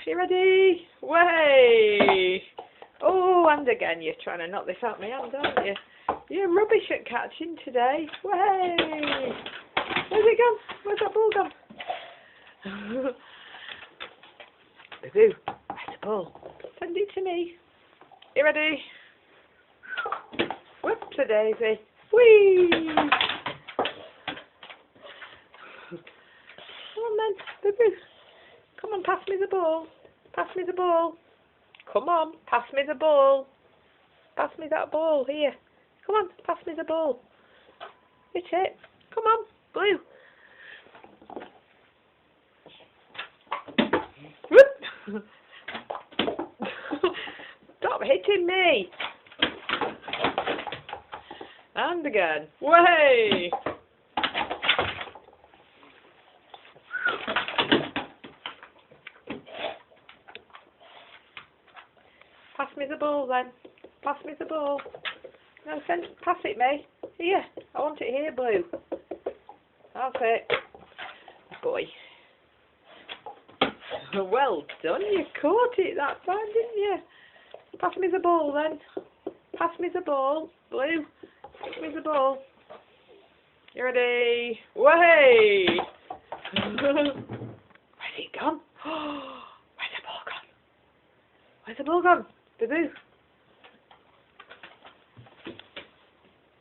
You ready? Way! Oh, and again, you're trying to knock this out of my hand, aren't you? You're rubbish at catching today. Way! Where's it gone? Where's that ball gone? Boo-boo, where's the ball? Send it to me. You ready? Whoops-a-daisy. Whee! Come on then, boo-boo. Come on, pass me the ball. Pass me the ball. Come on, pass me the ball. Pass me that ball, here. Come on, pass me the ball. Hit it. Come on, Blue. Whoop. Stop hitting me. And again. Way! Pass me the ball then. Pass me the ball. No, pass it me. Here. I want it here, Blue. That's it. Boy. Well done. You caught it that time, didn't you? Pass me the ball then. Pass me the ball. Blue. Pass me the ball. You ready? Way! Where's it gone? Where's the ball gone? Where's the ball gone? Boo-boo.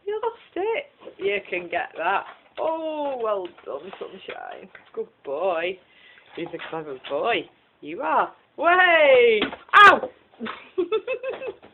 You lost it. You can get that. Oh, well done, sunshine. Good boy. He's a clever boy. You are. Way! Ow!